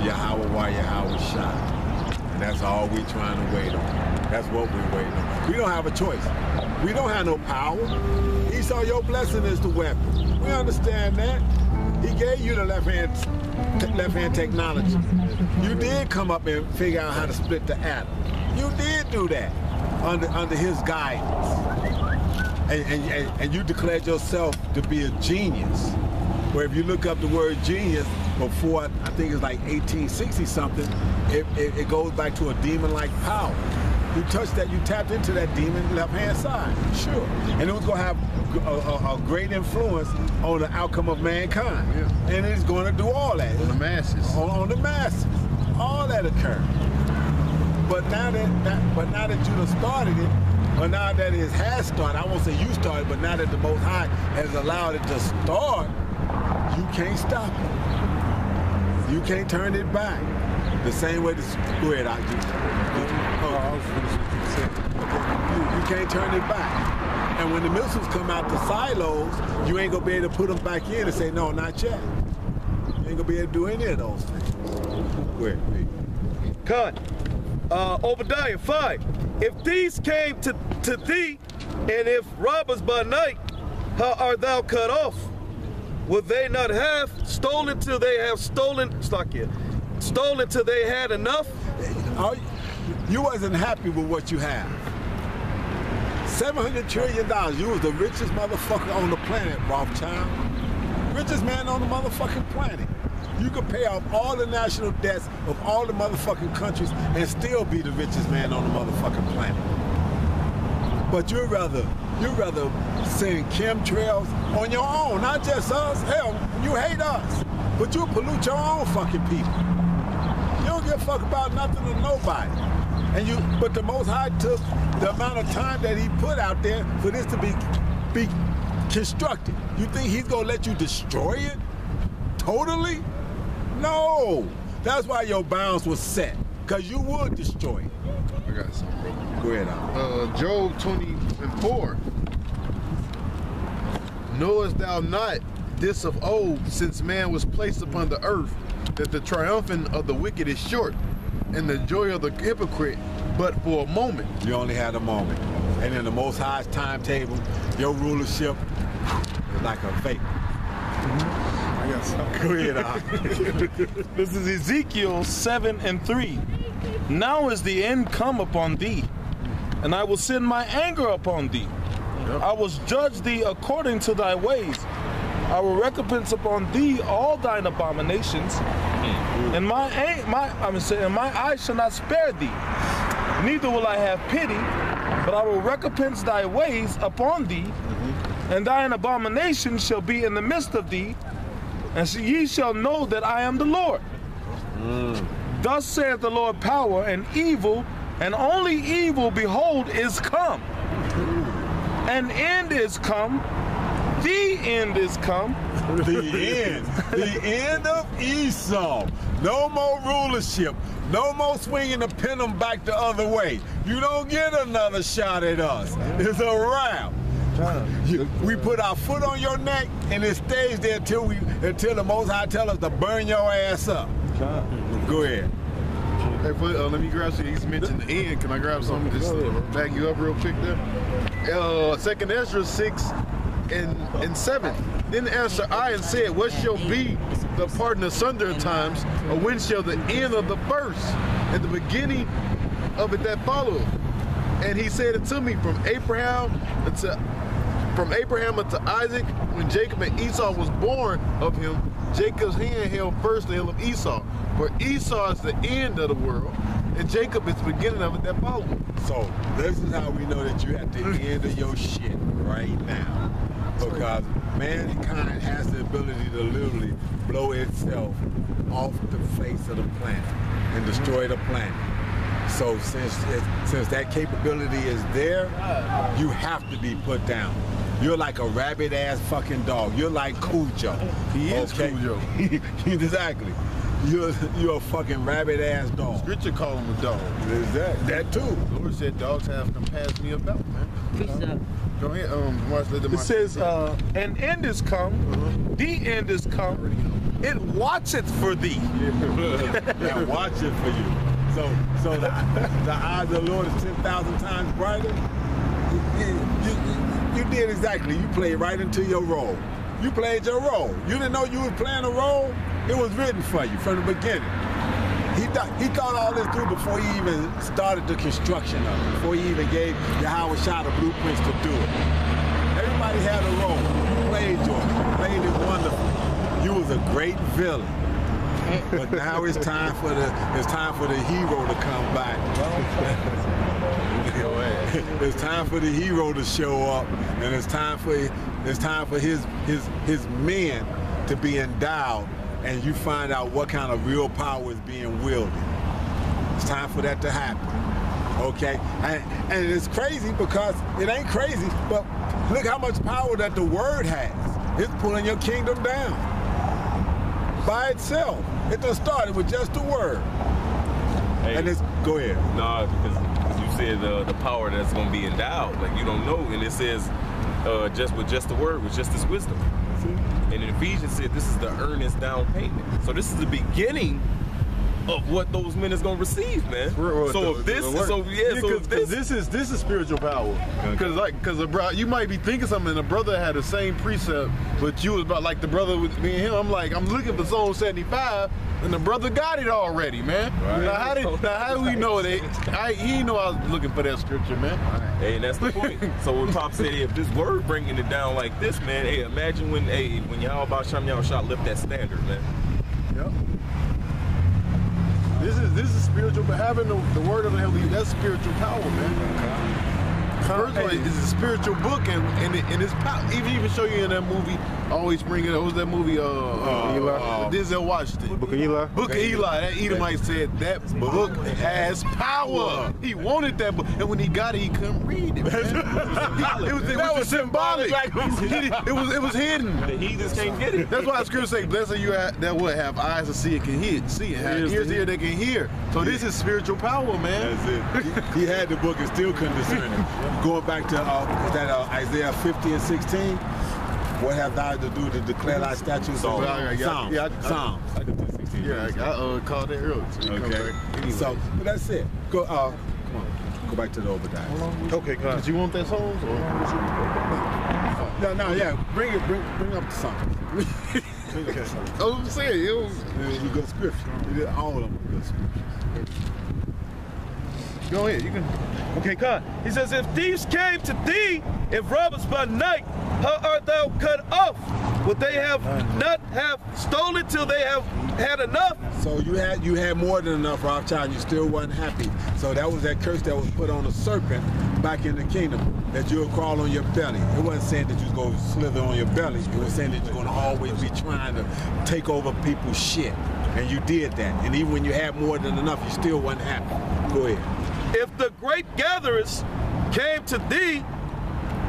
Yahweh while Yahweh shot. And that's all we trying to wait on. That's what we're waiting on. We don't have a choice. We don't have no power. Esau, your blessing is the weapon. We understand that. He gave you the left-hand technology. You did come up and figure out how to split the atom. You did do that under his guidance. And you declared yourself to be a genius. Where if you look up the word genius, before, I think it's like 1860 something, it goes back to a demon-like power. You touched that, you tapped into that demon left-hand side, sure. And it was gonna have a great influence on the outcome of mankind. Yeah. And it's gonna do all that. On the masses. On the masses. All that occurred. But now that you done started it, or now that it has started, I won't say you started, but now that the Most High has allowed it to start, you can't stop it. You can't turn it back. The same way this, go ahead, you can't turn it back. And when the missiles come out the silos, you ain't gonna be able to put them back in and say, no, not yet. You ain't gonna be able to do any of those things. Go ahead, please. Cut. Obadiah 5. If these came to thee, and if robbers by night, how art thou cut off? Will they not have stolen till they have stolen? Stolen till they had enough? You wasn't happy with what you have. $700 trillion. You was the richest motherfucker on the planet, Rothschild. Richest man on the motherfucking planet. You could pay off all the national debts of all the motherfucking countries and still be the richest man on the motherfucking planet. But you'd rather send chemtrails on your own, not just us. Hell, you hate us, but you pollute your own fucking people. You don't give a fuck about nothing or nobody. But the Most High took the amount of time that he put out there for this to be constructed. You think he's gonna let you destroy it? Totally? No. That's why your bounds was set, because you would destroy it. I got something, bro. Go ahead, Al. Job 20:4. Knowest thou not this of old, since man was placed upon the earth, that the triumphing of the wicked is short, and the joy of the hypocrite but for a moment? You only had a moment. And in the Most High's timetable, your rulership is like a vapor. I got something. Go ahead, Al. This is Ezekiel 7:3. Now is the end come upon thee, and I will send my anger upon thee. I will judge thee according to thy ways. I will recompense upon thee all thine abominations, and my eyes shall not spare thee. Neither will I have pity, but I will recompense thy ways upon thee, and thine abominations shall be in the midst of thee, and ye shall know that I am the Lord. Thus saith the Lord power, and evil, and only evil, behold, is come. An end is come. The end is come. The end of Esau. No more rulership. No more swinging the pendulum back the other way. You don't get another shot at us. It's a wrap. We put our foot on your neck, and it stays there until the Most High tell us to burn your ass up. Go ahead. Hey, let me grab some. He's mentioned the end. Can I grab something just to back you up real quick there? 2nd Ezra 6:7. Then answered I and said, what shall be the parting asunder in times, or when shall the end of the first and the beginning of it that followeth? And he said it to me, from Abraham unto Isaac, when Jacob and Esau was born of him, Jacob's hand held first the heel of Esau. For Esau is the end of the world, and Jacob is the beginning of it that followeth. So this is how we know that you're at the end of your shit right now. Because mankind has the ability to literally blow itself off the face of the planet and destroy the planet. So since that capability is there, you have to be put down. You're like a rabid-ass fucking dog. You're like Cujo. He is Cujo. Exactly. You're a fucking rabid-ass dog. Scripture call him a dog. That too. The Lord said dogs have compassed me about, man. Go ahead, watch, let them. It says, an end is come, the end is come, it watcheth for thee. Yeah, watch it for you. So the eye of the Lord is 10,000 times brighter. You did exactly. You played right into your role. You played your role. You didn't know you was playing a role. It was written for you from the beginning. He thought all this through before he even started the construction of it, before he even gave Yahweh Shah the blueprints to do it. Everybody had a role. You played yours. You played it wonderful. You was a great villain. But now it's time for the hero to come back. It's time for the hero to show up, and it's time for his men to be endowed, and you find out what kind of real power is being wielded. It's time for that to happen. Okay? And it's crazy because it ain't crazy, but look how much power that the word has. It's pulling your kingdom down by itself. It done started with just the word. Hey, and it's, go ahead. No, because you said the power that's going to be endowed. Like, you don't know. And it says just the word, with just this wisdom. And in Ephesians said this is the earnest down payment. So this is the beginning of what those men is gonna receive, man. So if this, this is spiritual power. Because bro, you might be thinking something, and the brother had the same precept, but you was about like the brother with me and him. I'm like, I'm looking for Psalm 75, and the brother got it already, man. Right. Now how do we know that? He didn't know I was looking for that scripture, man. Hey, and that's the point. So when Pop said, if this word bringing it down like this, man, hey, imagine when Yahweh Shem Yahweh lift that standard, man. Yep. This is spiritual, but having the word of the heavenly, that's spiritual power, man. First of all, it's a spiritual book, and it's power. Even show you in that movie. I always bring it up. What was that movie? Denzel Washington. Book of Eli. Book of Eli. That Edomite said that book has power. He wanted that book, and when he got it, he couldn't read it. It was symbolic. It was hidden. The heathens can't get it. That's why the scripture say, "Blessed are you that would have eyes to see it can hear, see it, have ears to hear that can hear." So this is spiritual power, man. That's it. He had the book and still couldn't discern it. Going back to Isaiah 50 and 16, what have thou to do to declare thy statutes? Psalms. Psalms. I called that earlier. Okay. So, but that's it. Go. Come on. Go back to the Obadiah. Okay, did you want that song? No, yeah. Bring up the song. Okay. I'm saying it was. You good scripture. You did all of them good scripture. Go ahead. You can. Okay, Khan. He says, if thieves came to thee, if robbers by night, how art thou cut off? Would they have not have stolen till they have had enough? So you had more than enough, Rothschild, and you still wasn't happy. So that was that curse that was put on the serpent back in the kingdom, that you'll crawl on your belly. It wasn't saying that you was going to slither on your belly. It was saying that you're going to always be trying to take over people's shit. And you did that. And even when you had more than enough, you still wasn't happy. Go ahead. If the great gatherers came to thee,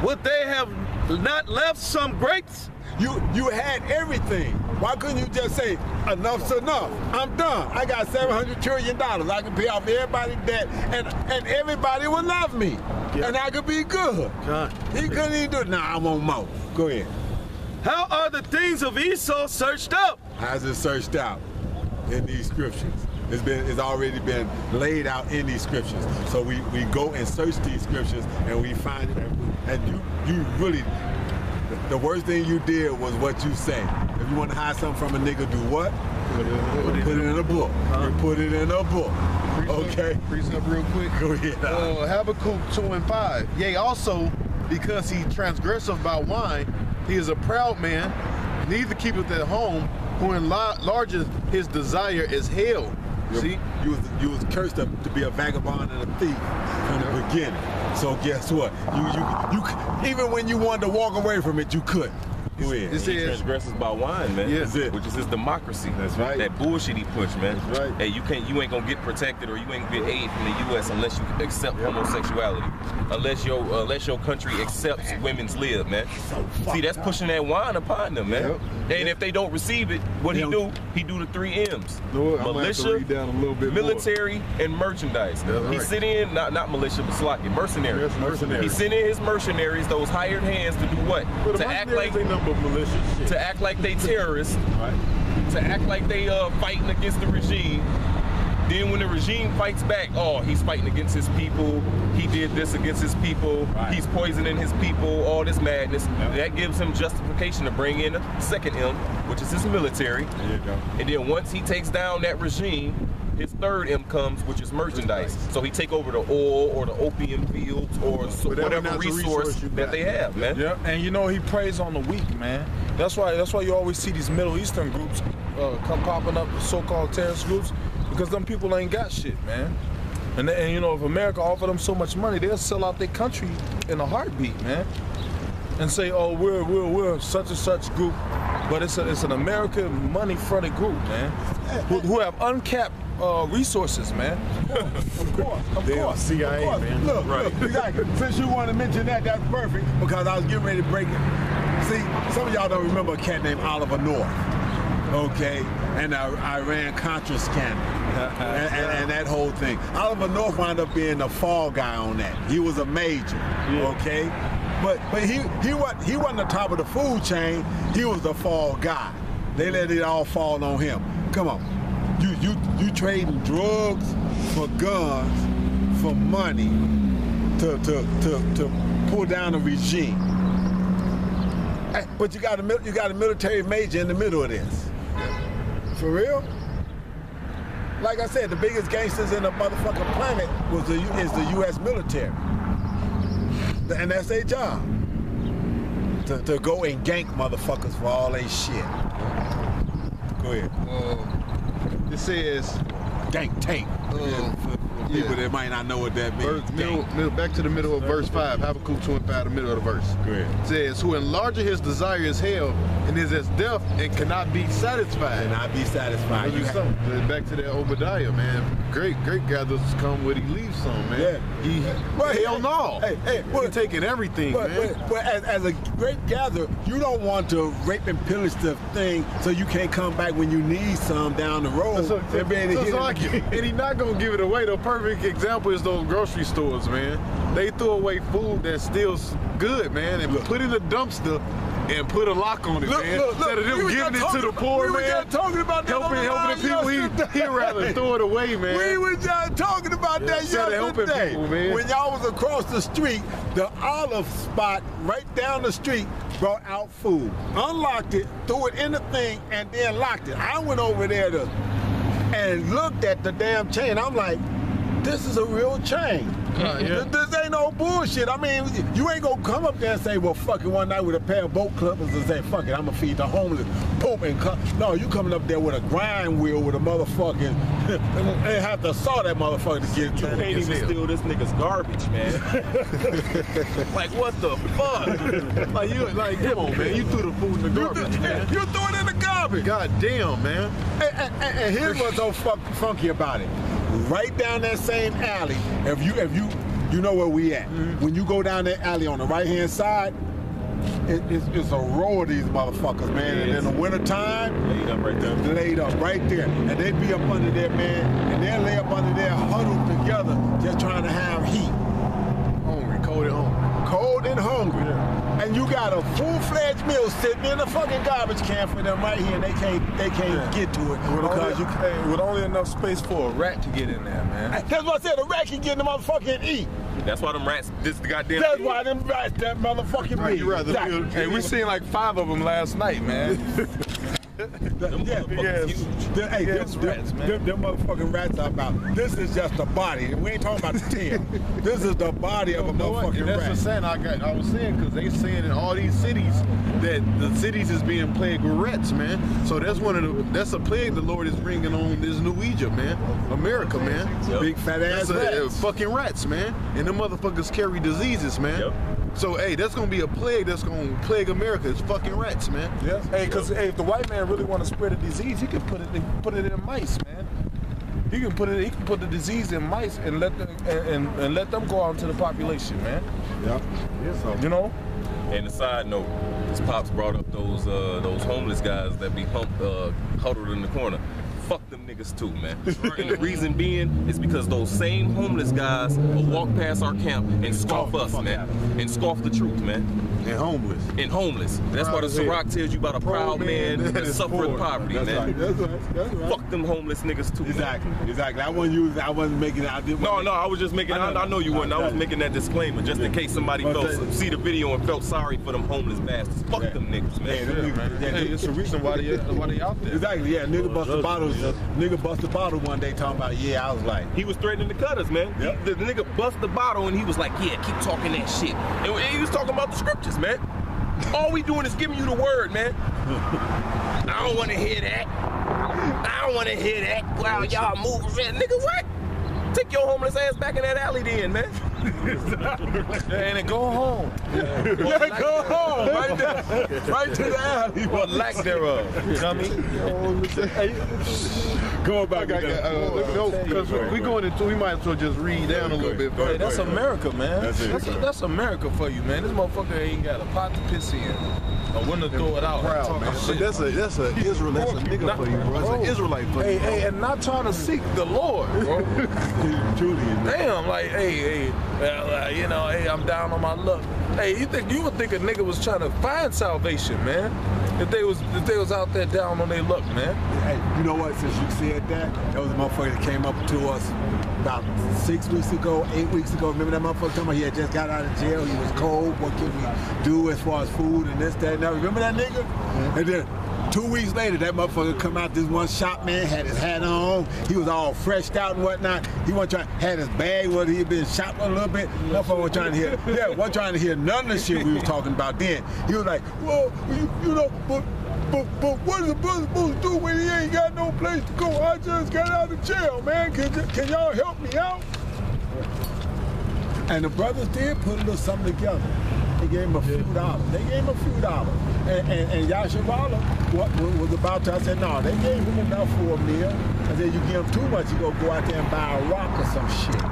would they have not left some grapes? You had everything. Why couldn't you just say, enough's enough? I'm done. I got $700 trillion. I can pay off everybody's debt, and everybody will love me. Yeah. And I could be good. He couldn't even do it. Nah, I want more. Go ahead. How are the things of Esau searched out? How's it searched out? In these scriptures. It's already been laid out in these scriptures. So we go and search these scriptures, and we find it. And you really, the worst thing you did was what you say. If you want to hide something from a nigga, do what? Put it in a book. Put it in a book. Okay? Freeze up real quick. Go ahead. Habakkuk 2 and 5. Yea, also, because he transgresseth by wine, he is a proud man, neither keepeth at home, who enlargeth his desire is hell. See, you was cursed to be a vagabond and a thief from the beginning. So guess what? You even when you wanted to walk away from it, you couldn't. Go ahead. He transgresses by wine, man. Yes, which is his democracy. That's right. That bullshit he pushed, man. That's right. Hey, you ain't gonna get protected or you ain't gonna get aid from the U.S. unless you accept homosexuality, unless your country accepts women's lib, man. See, that's pushing that wine upon them, man. And if they don't receive it, what he do? He do the 3 M's: militia, military, and merchandise. He sent in not militia, but sloppy mercenaries. Yes, mercenaries. He sent in his mercenaries, those hired hands, to do what? To act like. To act like they terrorists, to act like they fighting against the regime. Then when the regime fights back, oh, he's fighting against his people. He did this against his people. Right. He's poisoning his people. All this madness. That gives him justification to bring in a second M, which is his military. There you go. And then once he takes down that regime, his third M comes, which is merchandise. So he take over the oil or the opium fields or whatever resource that they have, man. Yeah, and you know he preys on the weak, man. That's why you always see these Middle Eastern groups come popping up, so-called terrorist groups, because them people ain't got shit, man. And you know, if America offered them so much money, they'll sell out their country in a heartbeat, man. And say, oh, we're such and such group, but it's an American money-fronted group, man, who have uncapped resources, man. Of course. CIA, man. Look, exactly. Since you want to mention that, that's perfect, because I was getting ready to break it. See, some of y'all don't remember a cat named Oliver North, okay? And the Iran-Contra scandal, and that whole thing. Oliver North wound up being the fall guy on that. He was a major, okay? But he wasn't the top of the food chain. He was the fall guy. They let it all fall on him. Come on. You trading drugs for guns, for money, to pull down a regime. But you got a military major in the middle of this. For real? Like I said, the biggest gangsters in the motherfucking planet is the U.S. military, and that's their job. To go and gank motherfuckers for all they shit. Go ahead. It says Gank tank. For people that might not know what that means. middle, back to the middle of verse 5. Habakkuk 2:5, the middle of the verse. Go ahead. It says, who enlarges his desire is hell, and is as deaf and cannot be satisfied. Cannot be satisfied. Back to that Obadiah, man. Great gatherers come when he leaves some, man. Yeah. Hell no. He's taking everything, man. But as a great gatherer, you don't want to rape and pillage the thing so you can't come back when you need some down the road. And he's not gonna give it away. The perfect example is those grocery stores, man. They throw away food that's still good, man, and put it in a dumpster and put a lock on it, man. Instead of them giving it to the poor, man, talking about that helping the people, he'd rather throw it away, man. We were just talking about that yesterday. People, man. When y'all was across the street, the olive spot right down the street brought out food, unlocked it, threw it in the thing, and then locked it. I went over there and looked at the damn chain. I'm like, this is a real chain. This ain't no bullshit. I mean, you ain't gonna come up there and say, well, fuck it, one night with a pair of boat clippers and say, fuck it, I'm gonna feed the homeless. Boom, and no, you coming up there with a grind wheel with a motherfucking, and have to saw that motherfucker to get to You can't even steal this nigga's garbage, man. Like, what the fuck? Come on, man. You threw the food in the garbage, man. You threw it in the garbage. God damn, man. And here's what's so funky about it. Right down that same alley, if you know where we at. When you go down that alley on the right-hand side, it's a row of these motherfuckers, man. And in the wintertime, Laid up right there. laid up right there. And they be up under there, man, and they'll lay up under there huddled together, just trying to have heat. Hungry, cold and hungry. Cold and hungry. And you got a full-fledged meal sitting in a fucking garbage can for them right here, and they can't get to it because with only enough space for a rat to get in there, man. That's what I said. A rat can get in the motherfucking eat. That's why them rats, this the goddamn. That's why them rats that motherfucking Right, meat. you rather Exactly. Hey, we seen like 5 of them last night, man. Them motherfuckers huge. Them motherfucking rats are about. This is just the body. We ain't talking about the tail. This is the body of a motherfucking And that's rat. the saying I was saying, because they saying in all these cities that the cities is being plagued with rats, man. So that's that's a plague the Lord is bringing on this new Egypt, man. America, man. Big fat ass rats. Fucking rats, man. And them motherfuckers carry diseases, man. Yep. So, hey, that's gonna be a plague that's gonna plague America. It's fucking rats, man. Yeah. Hey, because if the white man really want to spread a disease, he can put it in mice, man. He can put the disease in mice and let them and let them go out into the population, man. Yep. So, You know. And a side note, his pops brought up those homeless guys that be huddled in the corner. Fuck them them niggas too, man. And the reason being is because those same homeless guys will walk past our camp and scoff us, man. And scoff the truth, man. And homeless. And homeless. That's why the Ciroc tells you about a proud man that suffering poverty, That's man. right. That's right. Fuck them homeless niggas too. Exactly. I wasn't making it. No, I was just making. I know you wasn't. I was making that disclaimer just in case somebody see the video and felt sorry for them homeless bastards. Fuck them niggas, man. Hey, it's the reason why they out there. Exactly. Yeah, nigga bust the bottle. Nigga bust the bottle one day talking about. Yeah, I was like. He was threatening to cut us, man. Yep. The nigga bust the bottle and he was like, yeah, keep talking that shit. And he was talking about the scriptures, man. All we doing is giving you the word, man. I don't want to hear that. I don't want to hear that. Wow, y'all moving, man. Nigga, what? Take your homeless ass back in that alley then, man. And then go home. Yeah, go home. Right there. Right to the alley. Or lack thereof. Dummy. Go back. Because we going into, we might as well just read down a little bit. Hey, that's America, man. That's America for you, man. This motherfucker ain't got a pot to piss in. Or when to throw it out. Proud, man. But that's a nigga for you, bro. That's an Israelite for you. Hey, and not trying to seek the Lord, bro. Truly. Damn, like, hey, I'm down on my luck. Hey, you would think a nigga was trying to find salvation, man. If they was out there down on their luck, man. Hey, you know what? Since you said that was a motherfucker that came up to us about 6 weeks ago, 8 weeks ago. Remember that motherfucker talking about he had just got out of jail, he was cold, what can we do as far as food and this, that, and that. Remember that nigga? Mm-hmm. And then 2 weeks later, that motherfucker come out, this one shop man, had his hat on, he was all freshed out and whatnot. He wasn't trying, had his bag where he had been shot a little bit. Motherfucker wasn't trying to hear, wasn't trying to hear none of the shit we was talking about then. He was like, well, you know, but what is a brother supposed to do when he ain't got no place to go? I just got out of jail, man. Can y'all help me out? And the brothers did put a little something together. They gave him a few dollars. And Yashavala was about to, I said, no, they gave him enough for a meal. I said, you give him too much, you go out there and buy a rock or some shit.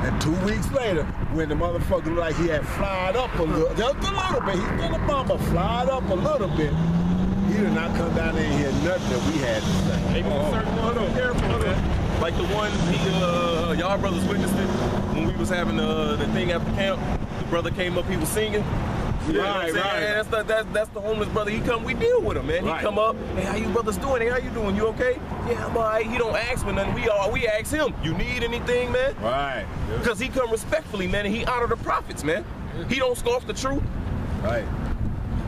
And 2 weeks later, when the motherfucker looked like he had flied up a little, just a little bit, he's still a bummer, flied up a little bit, he did not come down there and hear nothing that we had to say. Maybe certain ones careful, man. Like the one y'all brothers witnessed it when we was having the thing after camp. The brother came up, he was singing. You know right. That's the homeless brother. He come, we deal with him, man. He come up, hey, how you brothers doing? Hey, how you doing? You okay? Yeah, I'm all right. He don't ask for nothing. We ask him, you need anything, man? Right. Because he come respectfully, man, and he honor the prophets, man. He don't scoff the truth. Right.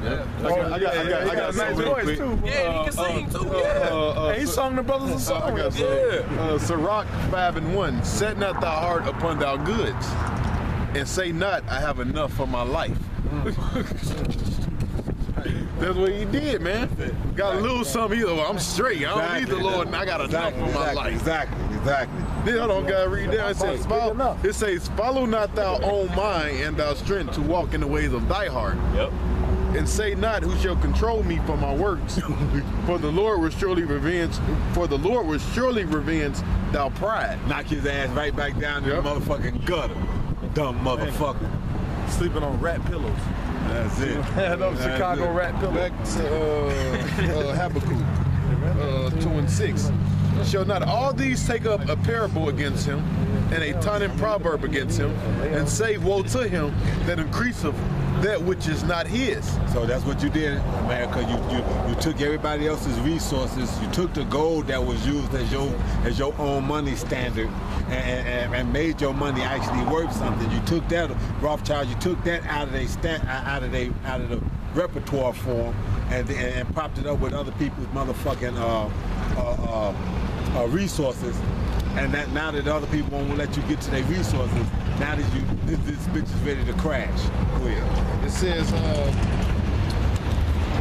Yeah. I got a nice voice too. Yeah, he can sing too. Yeah. He sung the brothers a song. I got Sirach 5:1. Set not thy heart upon thy goods, and say not, I have enough for my life. That's what he did, man. Got a little something. I'm straight. I don't need the Lord, and I got enough for my life. Exactly. Then I don't gotta read down. It says, follow not thy own mind and thy strength to walk in the ways of thy heart. Yep. And say not, who shall control me for my works? For the Lord will surely revenge. For the Lord will surely revenge thy pride. Knock his ass right back down to the motherfucking gutter. Dumb motherfucker. Sleeping on rat pillows. That's it. Those Chicago rat pillows. Back to Habakkuk 2:6. Shall not all these take up a parable against him, and a taunting proverb against him, and say, woe to him that increaseth that which is not his. So that's what you did, America. You took everybody else's resources. You took the gold that was used as your own money standard, and made your money actually worth something. You took that, Rothschild. You took that out of the repertoire form, and propped it up with other people's motherfucking resources. And that now that other people won't let you get to their resources, now that this bitch is ready to crash. It says,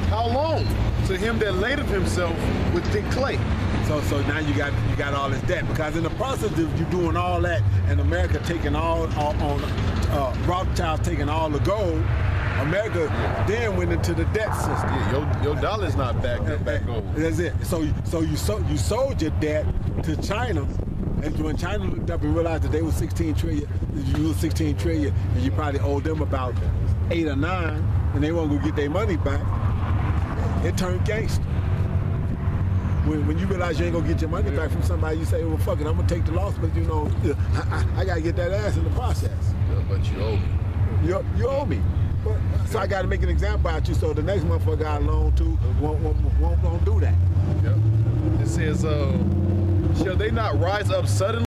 how long to him that ladeth himself with thick clay? So now you got all this debt, because in the process of you doing all that, and America taking all on Rothschild taking all the gold, America then went into the debt system. Yeah, your dollar's not back gold. That's it. So you sold your debt to China. And when China looked up and realized that they were 16 trillion, you lose 16 trillion, and you probably owed them about 8 or 9, and they weren't gonna get their money back, it turned gangster. when you realize you ain't gonna get your money back from somebody, you say, well, fuck it, I'm gonna take the loss, but you know, I gotta get that ass in the process. Yeah, but you owe me. You owe me. So I gotta make an example out you, so the next motherfucker I loan to won't do that. Yep. It says, shall they not rise up suddenly?